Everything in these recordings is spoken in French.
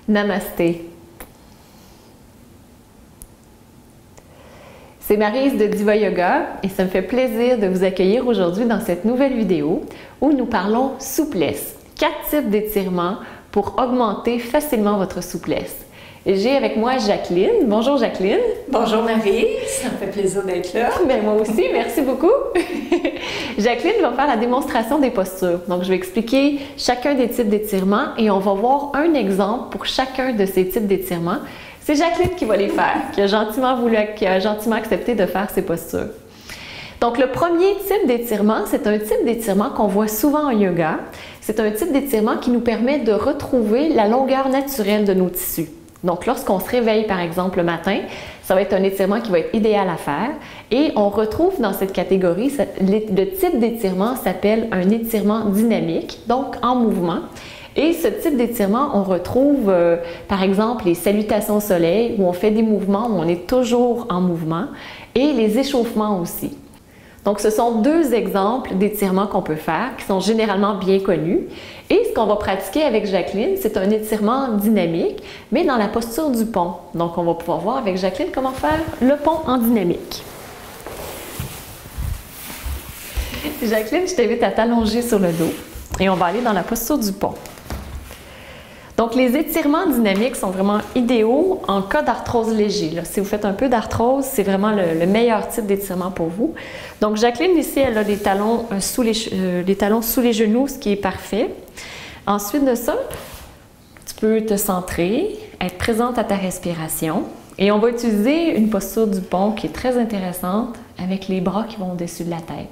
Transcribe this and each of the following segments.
Namasté. C'est Maryse de Diva Yoga et ça me fait plaisir de vous accueillir aujourd'hui dans cette nouvelle vidéo où nous parlons souplesse. 4 types d'étirements pour augmenter facilement votre souplesse. Et j'ai avec moi Jacqueline. Bonjour Jacqueline. Bonjour Marie, ça me fait plaisir d'être là. Bien, moi aussi, merci beaucoup. Jacqueline va faire la démonstration des postures. Donc, je vais expliquer chacun des types d'étirements et on va voir un exemple pour chacun de ces types d'étirements. C'est Jacqueline qui va les faire, qui a gentiment accepté de faire ces postures. Donc, le premier type d'étirement, c'est un type d'étirement qu'on voit souvent en yoga. C'est un type d'étirement qui nous permet de retrouver la longueur naturelle de nos tissus. Donc, lorsqu'on se réveille, par exemple, le matin, ça va être un étirement qui va être idéal à faire. Et on retrouve dans cette catégorie, le type d'étirement s'appelle un étirement dynamique, donc en mouvement. Et ce type d'étirement, on retrouve, par exemple, les salutations au soleil, où on fait des mouvements, où on est toujours en mouvement, et les échauffements aussi. Donc, ce sont 2 exemples d'étirements qu'on peut faire, qui sont généralement bien connus. Et ce qu'on va pratiquer avec Jacqueline, c'est un étirement dynamique, mais dans la posture du pont. Donc, on va pouvoir voir avec Jacqueline comment faire le pont en dynamique. Jacqueline, je t'invite à t'allonger sur le dos et on va aller dans la posture du pont. Donc, les étirements dynamiques sont vraiment idéaux en cas d'arthrose léger. Là. Si vous faites un peu d'arthrose, c'est vraiment le meilleur type d'étirement pour vous. Donc, Jacqueline, ici, elle a les talons sous les genoux, ce qui est parfait. Ensuite de ça, tu peux te centrer, être présente à ta respiration. Et on va utiliser une posture du pont qui est très intéressante avec les bras qui vont au-dessus de la tête.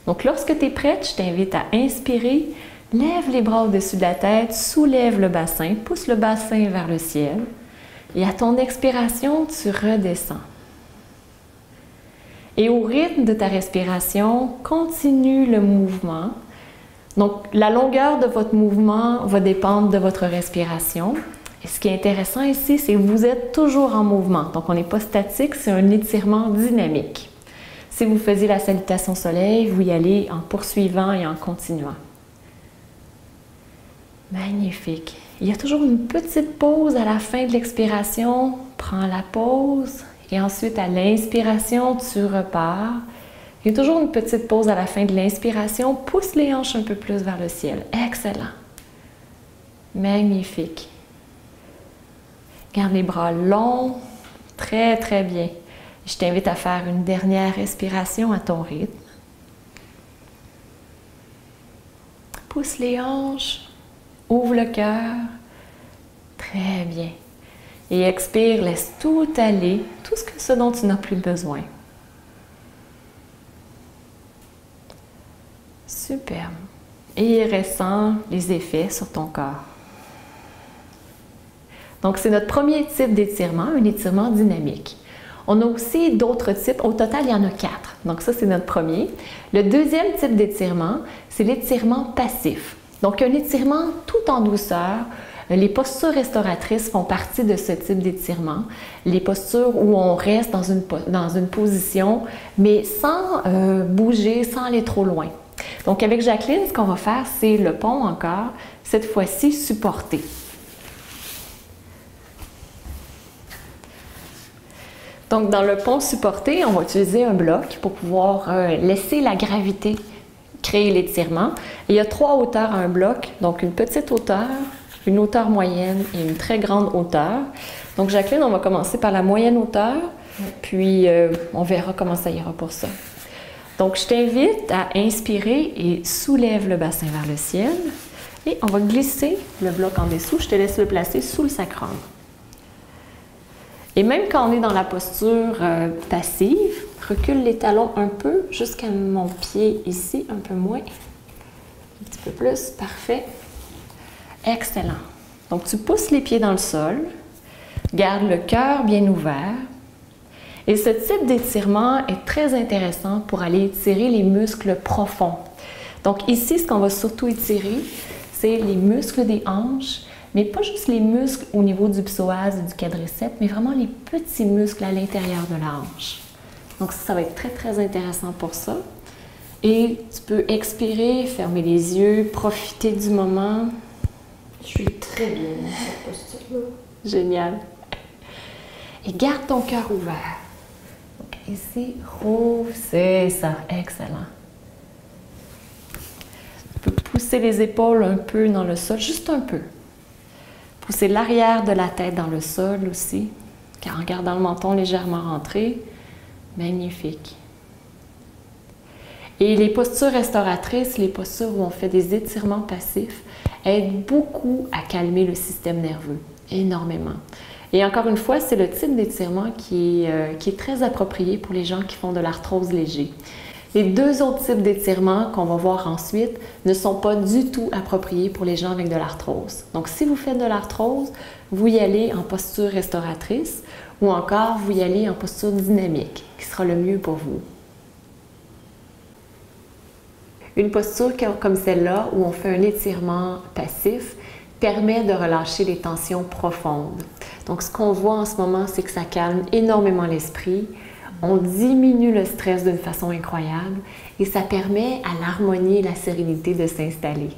Donc, lorsque tu es prête, je t'invite à inspirer. Lève les bras au-dessus de la tête, soulève le bassin, pousse le bassin vers le ciel. Et à ton expiration, tu redescends. Et au rythme de ta respiration, continue le mouvement. Donc, la longueur de votre mouvement va dépendre de votre respiration. Et ce qui est intéressant ici, c'est que vous êtes toujours en mouvement. Donc, on n'est pas statique, c'est un étirement dynamique. Si vous faisiez la salutation soleil, vous y allez en poursuivant et en continuant. Magnifique. Il y a toujours une petite pause à la fin de l'expiration. Prends la pause et ensuite à l'inspiration, tu repars. Il y a toujours une petite pause à la fin de l'inspiration. Pousse les hanches un peu plus vers le ciel. Excellent. Magnifique. Garde les bras longs. Très, très bien. Je t'invite à faire une dernière respiration à ton rythme. Pousse les hanches. Ouvre le cœur. Très bien. Et expire, laisse tout aller, tout ce dont tu n'as plus besoin. Superbe. Et ressens les effets sur ton corps. Donc, c'est notre premier type d'étirement, un étirement dynamique. On a aussi d'autres types. Au total, il y en a 4. Donc, ça, c'est notre premier. Le deuxième type d'étirement, c'est l'étirement passif. Donc, un étirement tout en douceur. Les postures restauratrices font partie de ce type d'étirement. Les postures où on reste dans une position, mais sans bouger, sans aller trop loin. Donc, avec Jacqueline, ce qu'on va faire, c'est le pont encore, cette fois-ci supporté. Donc, dans le pont supporté, on va utiliser un bloc pour pouvoir laisser la gravité créer l'étirement. Il y a 3 hauteurs à un bloc, donc une petite hauteur, une hauteur moyenne et une très grande hauteur. Donc, Jacqueline, on va commencer par la moyenne hauteur, puis on verra comment ça ira pour ça. Donc, je t'invite à inspirer et soulève le bassin vers le ciel. Et on va glisser le bloc en dessous. Je te laisse le placer sous le sacrum. Et même quand on est dans la posture passive, recule les talons un peu jusqu'à mon pied ici, un peu moins. Un petit peu plus, parfait. Excellent. Donc, tu pousses les pieds dans le sol, garde le cœur bien ouvert. Et ce type d'étirement est très intéressant pour aller étirer les muscles profonds. Donc ici, ce qu'on va surtout étirer, c'est les muscles des hanches, mais pas juste les muscles au niveau du psoas et du quadriceps, mais vraiment les petits muscles à l'intérieur de la hanche. Donc ça va être très, très intéressant pour ça. Et tu peux expirer, fermer les yeux, profiter du moment. Je suis très bien, cette posture-là. Génial. Et garde ton cœur ouvert. Donc ici, rouvre, c'est ça, excellent. Tu peux pousser les épaules un peu dans le sol, juste un peu. Pousser l'arrière de la tête dans le sol aussi, en gardant le menton légèrement rentré. Magnifique. Et les postures restauratrices, les postures où on fait des étirements passifs, aident beaucoup à calmer le système nerveux, énormément. Et encore une fois, c'est le type d'étirement qui est très approprié pour les gens qui font de l'arthrose léger. Les deux autres types d'étirements qu'on va voir ensuite ne sont pas du tout appropriés pour les gens avec de l'arthrose. Donc, si vous faites de l'arthrose, vous y allez en posture restauratrice ou encore vous y allez en posture dynamique, qui sera le mieux pour vous. Une posture comme celle-là, où on fait un étirement passif, permet de relâcher les tensions profondes. Donc, ce qu'on voit en ce moment, c'est que ça calme énormément l'esprit. On diminue le stress d'une façon incroyable et ça permet à l'harmonie et la sérénité de s'installer.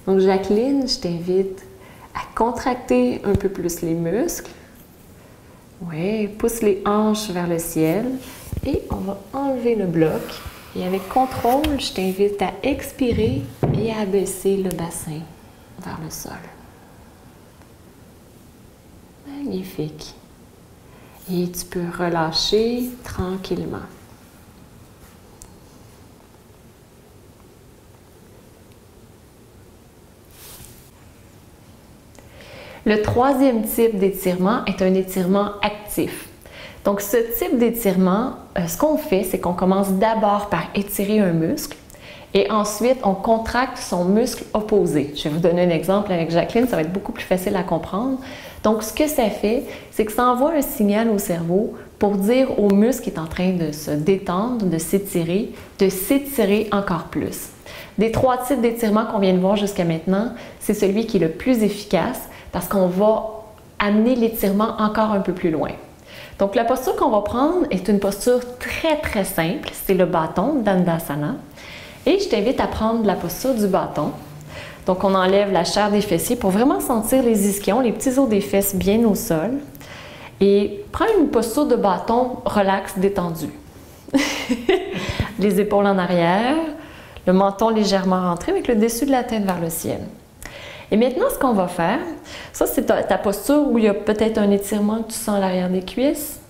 Donc, Jacqueline, je t'invite à contracter un peu plus les muscles. Oui, pousse les hanches vers le ciel et on va enlever le bloc. Et avec contrôle, je t'invite à expirer et à abaisser le bassin vers le sol. Magnifique. Et tu peux relâcher tranquillement. Le troisième type d'étirement est un étirement actif. Donc, ce type d'étirement, ce qu'on fait, c'est qu'on commence d'abord par étirer un muscle et ensuite, on contracte son muscle opposé. Je vais vous donner un exemple avec Jacqueline, ça va être beaucoup plus facile à comprendre. Donc, ce que ça fait, c'est que ça envoie un signal au cerveau pour dire au muscle qui est en train de se détendre, de s'étirer encore plus. Des trois types d'étirements qu'on vient de voir jusqu'à maintenant, c'est celui qui est le plus efficace parce qu'on va amener l'étirement encore un peu plus loin. Donc, la posture qu'on va prendre est une posture très, très simple. C'est le bâton, Dandasana. Et je t'invite à prendre la posture du bâton. Donc, on enlève la chair des fessiers pour vraiment sentir les ischions, les petits os des fesses bien au sol. Et prends une posture de bâton relax, détendu. Les épaules en arrière, le menton légèrement rentré avec le dessus de la tête vers le ciel. Et maintenant, ce qu'on va faire, ça c'est ta posture où il y a peut-être un étirement que tu sens à l'arrière des cuisses.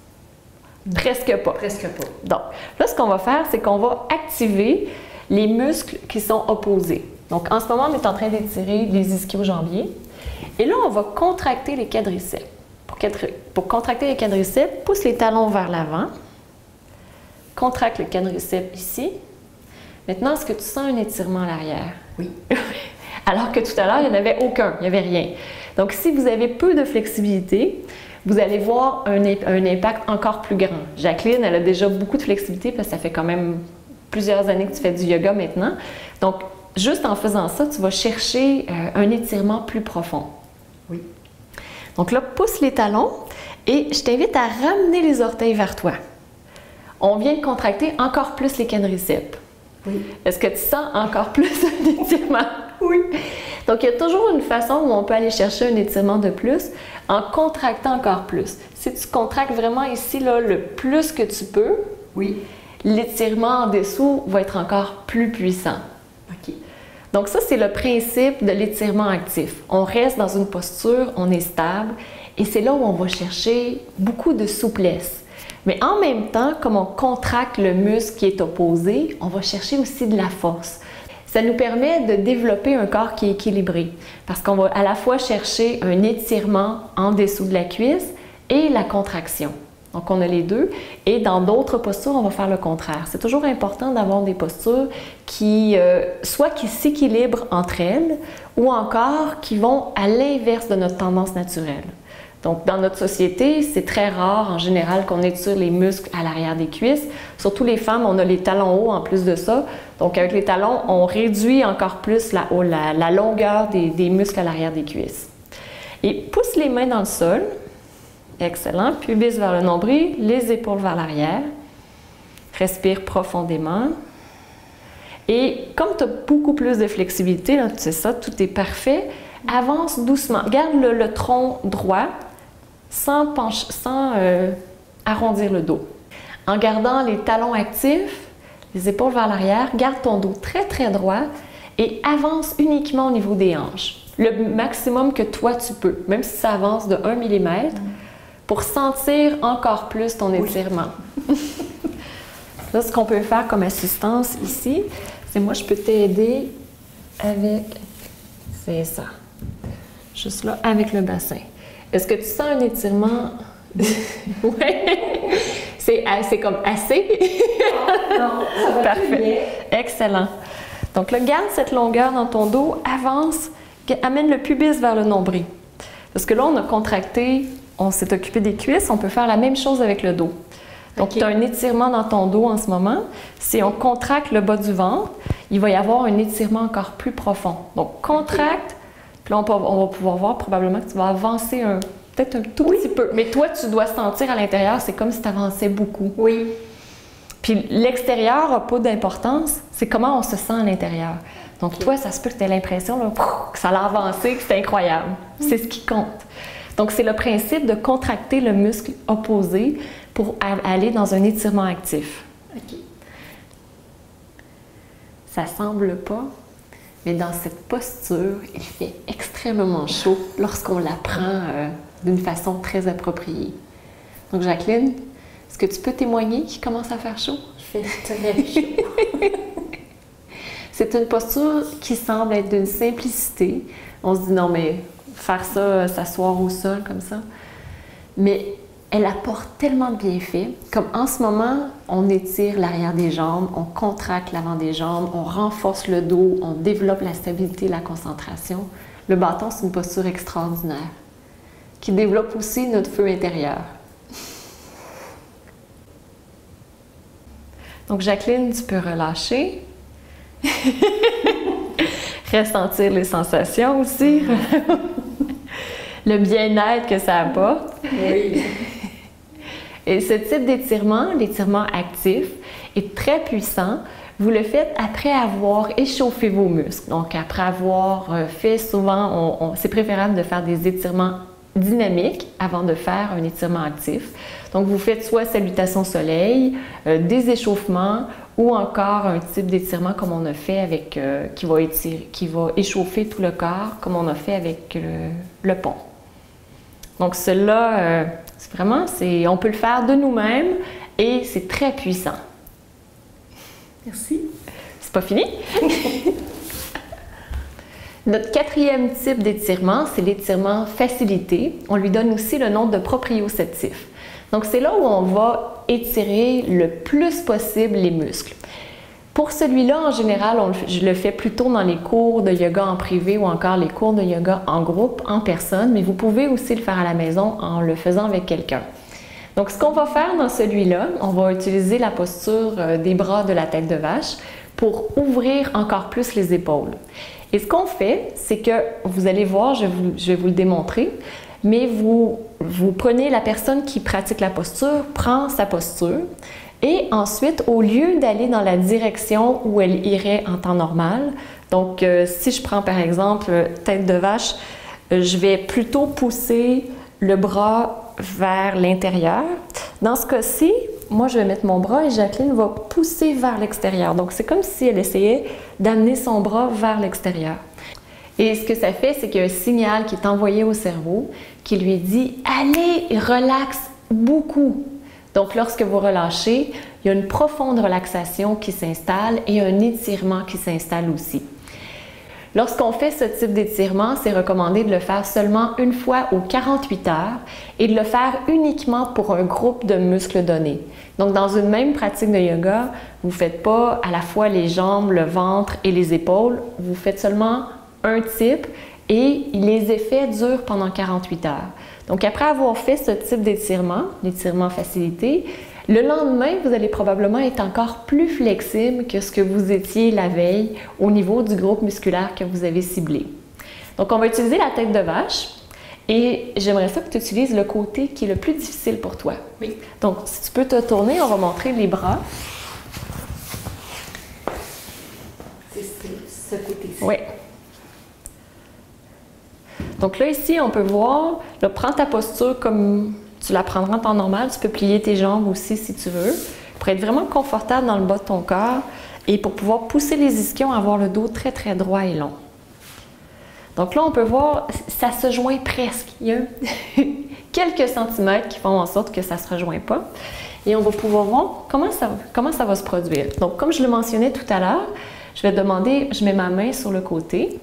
Presque pas. Presque pas. Donc, là, ce qu'on va faire, c'est qu'on va activer les muscles qui sont opposés. Donc, en ce moment, on est en train d'étirer les ischio-jambiers. Et là, on va contracter les quadriceps. Pour contracter les quadriceps, pousse les talons vers l'avant. Contracte le quadriceps ici. Maintenant, est-ce que tu sens un étirement à l'arrière? Oui. Alors que tout à l'heure, il n'y en avait aucun, il n'y avait rien. Donc, si vous avez peu de flexibilité, vous allez voir un impact encore plus grand. Jacqueline, elle a déjà beaucoup de flexibilité parce que ça fait quand même plusieurs années que tu fais du yoga maintenant. Donc, juste en faisant ça, tu vas chercher un étirement plus profond. Oui. Donc là, pousse les talons et je t'invite à ramener les orteils vers toi. On vient de contracter encore plus les quadriceps. Oui. Est-ce que tu sens encore plus un étirement? Oui. Donc, il y a toujours une façon où on peut aller chercher un étirement de plus en contractant encore plus. Si tu contractes vraiment ici, là, le plus que tu peux, oui, l'étirement en dessous va être encore plus puissant. OK. Donc, ça, c'est le principe de l'étirement actif. On reste dans une posture, on est stable et c'est là où on va chercher beaucoup de souplesse. Mais en même temps, comme on contracte le muscle qui est opposé, on va chercher aussi de la force. Ça nous permet de développer un corps qui est équilibré parce qu'on va à la fois chercher un étirement en dessous de la cuisse et la contraction. Donc, on a les deux. Et dans d'autres postures, on va faire le contraire. C'est toujours important d'avoir des postures qui s'équilibrent entre elles ou encore qui vont à l'inverse de notre tendance naturelle. Donc, dans notre société, c'est très rare en général qu'on étire les muscles à l'arrière des cuisses. Surtout les femmes, on a les talons hauts en plus de ça. Donc, avec les talons, on réduit encore plus la longueur des muscles à l'arrière des cuisses. Et pousse les mains dans le sol. Excellent. Pubis vers le nombril, les épaules vers l'arrière. Respire profondément. Et comme tu as beaucoup plus de flexibilité, là, tu sais ça, tout est parfait, Avance doucement. Garde le tronc droit sans arrondir le dos. En gardant les talons actifs, les épaules vers l'arrière, garde ton dos très très droit et avance uniquement au niveau des hanches. Le maximum que toi tu peux, même si ça avance de 1 mm, pour sentir encore plus ton étirement. Là, ce qu'on peut faire comme assistance ici, c'est moi je peux t'aider avec, c'est ça, juste là, avec le bassin. Est-ce que tu sens un étirement? Oui, c'est comme assez. Non, ça va parfait. Excellent. Donc là, garde cette longueur dans ton dos, avance, amène le pubis vers le nombril. Parce que là, on a contracté, on s'est occupé des cuisses, on peut faire la même chose avec le dos. Donc, tu as un étirement dans ton dos en ce moment. Si on contracte le bas du ventre, il va y avoir un étirement encore plus profond. Donc, contracte, puis là, on va pouvoir voir probablement que tu vas avancer peut-être un tout petit peu. Mais toi, tu dois sentir à l'intérieur, c'est comme si tu avançais beaucoup. Oui. Puis l'extérieur n'a pas d'importance, c'est comment on se sent à l'intérieur. Donc, toi, ça se peut que tu aies l'impression là, que ça a avancé, que c'est incroyable. C'est ce qui compte. Donc, c'est le principe de contracter le muscle opposé pour aller dans un étirement actif. OK. Ça semble pas, mais dans cette posture, il fait extrêmement chaud lorsqu'on la prend d'une façon très appropriée. Donc, Jacqueline, est-ce que tu peux témoigner qu'il commence à faire chaud? Il fait très chaud. C'est une posture qui semble être d'une simplicité. On se dit non, mais faire ça, s'asseoir au sol comme ça. Mais elle apporte tellement de bienfaits. Comme en ce moment, on étire l'arrière des jambes, on contracte l'avant des jambes, on renforce le dos, on développe la stabilité et la concentration. Le bâton, c'est une posture extraordinaire qui développe aussi notre feu intérieur. Donc, Jacqueline, tu peux relâcher. Ressentir les sensations aussi. Le bien-être que ça apporte. Oui. Et ce type d'étirement, l'étirement actif, est très puissant. Vous le faites après avoir échauffé vos muscles. Donc, après avoir fait souvent, c'est préférable de faire des étirements dynamiques avant de faire un étirement actif. Donc, vous faites soit salutation soleil, des échauffements ou encore un type d'étirement comme on a fait avec, qui va échauffer tout le corps, comme on a fait avec le pont. Donc, cela, c'est vraiment, on peut le faire de nous-mêmes et c'est très puissant. Merci. C'est pas fini? Notre quatrième type d'étirement, c'est l'étirement facilité. On lui donne aussi le nom de proprioceptif. Donc, c'est là où on va étirer le plus possible les muscles. Pour celui-là, en général, je le fais plutôt dans les cours de yoga en privé ou encore les cours de yoga en groupe, en personne, mais vous pouvez aussi le faire à la maison en le faisant avec quelqu'un. Donc, ce qu'on va faire dans celui-là, on va utiliser la posture des bras de la tête de vache pour ouvrir encore plus les épaules. Et ce qu'on fait, c'est que, vous allez voir, je vais vous le démontrer, mais vous prenez la personne qui pratique la posture, prend sa posture, et ensuite, au lieu d'aller dans la direction où elle irait en temps normal, donc si je prends par exemple tête de vache, je vais plutôt pousser le bras vers l'intérieur. Dans ce cas-ci, moi je vais mettre mon bras et Jacqueline va pousser vers l'extérieur. Donc c'est comme si elle essayait d'amener son bras vers l'extérieur. Et ce que ça fait, c'est qu'il y a un signal qui est envoyé au cerveau qui lui dit « Allez, relaxe beaucoup ». Donc, lorsque vous relâchez, il y a une profonde relaxation qui s'installe et un étirement qui s'installe aussi. Lorsqu'on fait ce type d'étirement, c'est recommandé de le faire seulement une fois aux 48 heures et de le faire uniquement pour un groupe de muscles donnés. Donc, dans une même pratique de yoga, vous ne faites pas à la fois les jambes, le ventre et les épaules, vous faites seulement un type et les effets durent pendant 48 heures. Donc, après avoir fait ce type d'étirement, l'étirement facilité, le lendemain, vous allez probablement être encore plus flexible que ce que vous étiez la veille au niveau du groupe musculaire que vous avez ciblé. Donc, on va utiliser la tête de vache et j'aimerais ça que tu utilises le côté qui est le plus difficile pour toi. Oui. Donc, si tu peux te tourner, on va montrer les bras. C'est ce côté-ci. Oui. Donc là, ici, on peut voir, là, prends ta posture comme tu la prendras en temps normal. Tu peux plier tes jambes aussi si tu veux, pour être vraiment confortable dans le bas de ton corps et pour pouvoir pousser les ischions, avoir le dos très, très droit et long. Donc là, on peut voir, ça se joint presque. Il y a quelques centimètres qui font en sorte que ça ne se rejoint pas. Et on va pouvoir voir comment ça va se produire. Donc, comme je le mentionnais tout à l'heure, je vais demander, je mets ma main sur le côté,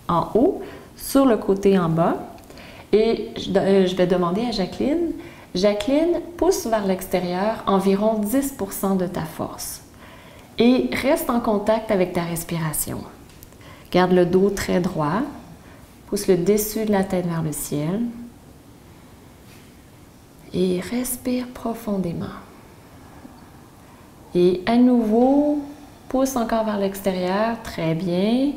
en haut, sur le côté en bas, et je vais demander à Jacqueline, Jacqueline, pousse vers l'extérieur environ 10% de ta force et reste en contact avec ta respiration. Garde le dos très droit, pousse le dessus de la tête vers le ciel et respire profondément. Et à nouveau, pousse encore vers l'extérieur, très bien.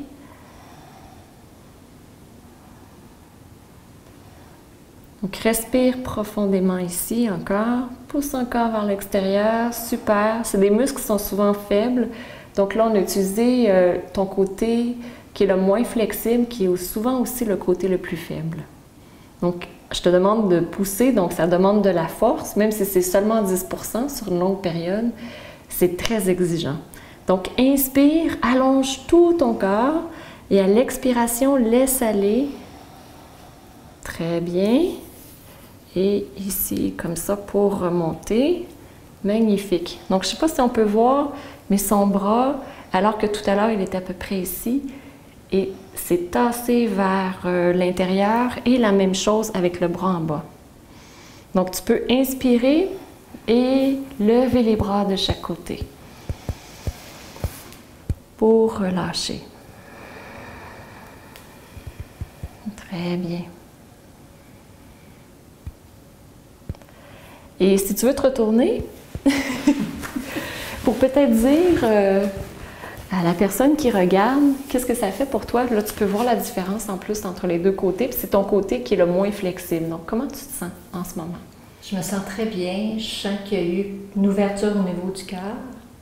Donc, respire profondément ici encore, pousse encore vers l'extérieur, super. C'est des muscles qui sont souvent faibles. Donc là, on a utilisé ton côté qui est le moins flexible, qui est souvent aussi le côté le plus faible. Donc, je te demande de pousser, donc ça demande de la force, même si c'est seulement 10% sur une longue période. C'est très exigeant. Donc, inspire, allonge tout ton corps et à l'expiration, laisse aller. Très bien. Et ici, comme ça, pour remonter. Magnifique. Donc, je ne sais pas si on peut voir, mais son bras, alors que tout à l'heure, il était à peu près ici, et c'est tassé vers l'intérieur et la même chose avec le bras en bas. Donc, tu peux inspirer et lever les bras de chaque côté pour relâcher. Très bien. Et si tu veux te retourner, pour peut-être dire à la personne qui regarde, qu'est-ce que ça fait pour toi? Là, tu peux voir la différence en plus entre les deux côtés, puis c'est ton côté qui est le moins flexible. Donc, comment tu te sens en ce moment? Je me sens très bien. Je sens qu'il y a eu une ouverture au niveau du cœur.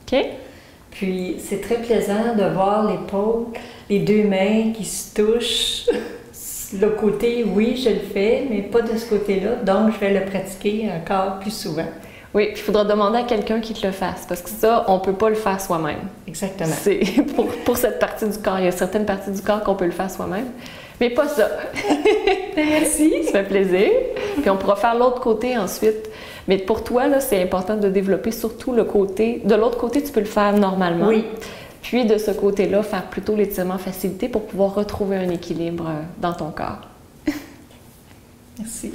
OK. Puis, c'est très plaisant de voir l'épaule, les deux mains qui se touchent. Le côté, oui, je le fais, mais pas de ce côté-là. Donc, je vais le pratiquer encore plus souvent. Oui, puis il faudra demander à quelqu'un qui te le fasse, parce que ça, on ne peut pas le faire soi-même. Exactement. C'est pour cette partie du corps. Il y a certaines parties du corps qu'on peut le faire soi-même, mais pas ça. Merci. Ça fait plaisir. Puis on pourra faire l'autre côté ensuite. Mais pour toi, là, c'est important de développer surtout le côté. De l'autre côté, tu peux le faire normalement. Oui. Puis de ce côté-là, faire plutôt l'étirement facilité pour pouvoir retrouver un équilibre dans ton corps. Merci.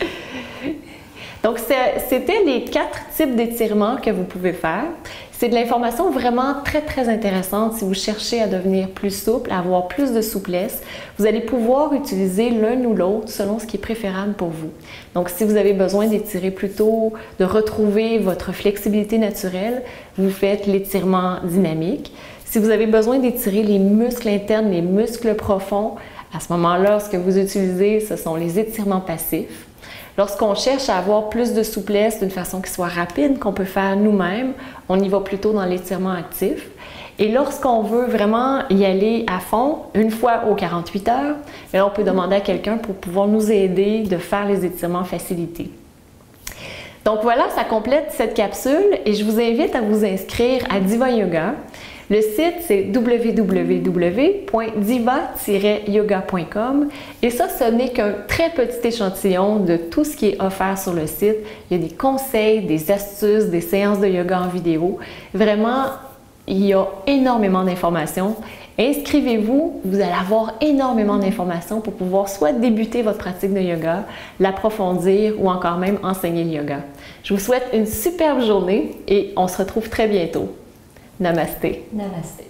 Donc, c'était les 4 types d'étirements que vous pouvez faire. C'est de l'information vraiment très, très intéressante si vous cherchez à devenir plus souple, à avoir plus de souplesse. Vous allez pouvoir utiliser l'un ou l'autre selon ce qui est préférable pour vous. Donc, si vous avez besoin d'étirer plutôt, de retrouver votre flexibilité naturelle, vous faites l'étirement dynamique. Si vous avez besoin d'étirer les muscles internes, les muscles profonds, à ce moment-là, ce que vous utilisez, ce sont les étirements passifs. Lorsqu'on cherche à avoir plus de souplesse d'une façon qui soit rapide, qu'on peut faire nous-mêmes, on y va plutôt dans l'étirement actif. Et lorsqu'on veut vraiment y aller à fond, une fois aux 48 heures, là, on peut demander à quelqu'un pour pouvoir nous aider de faire les étirements facilités. Donc voilà, ça complète cette capsule et je vous invite à vous inscrire à Diva Yoga. Le site, c'est www.diva-yoga.com et ça, ce n'est qu'un très petit échantillon de tout ce qui est offert sur le site. Il y a des conseils, des astuces, des séances de yoga en vidéo. Vraiment, il y a énormément d'informations. Inscrivez-vous, vous allez avoir énormément d'informations pour pouvoir soit débuter votre pratique de yoga, l'approfondir ou encore même enseigner le yoga. Je vous souhaite une superbe journée et on se retrouve très bientôt. Namasté. Namasté.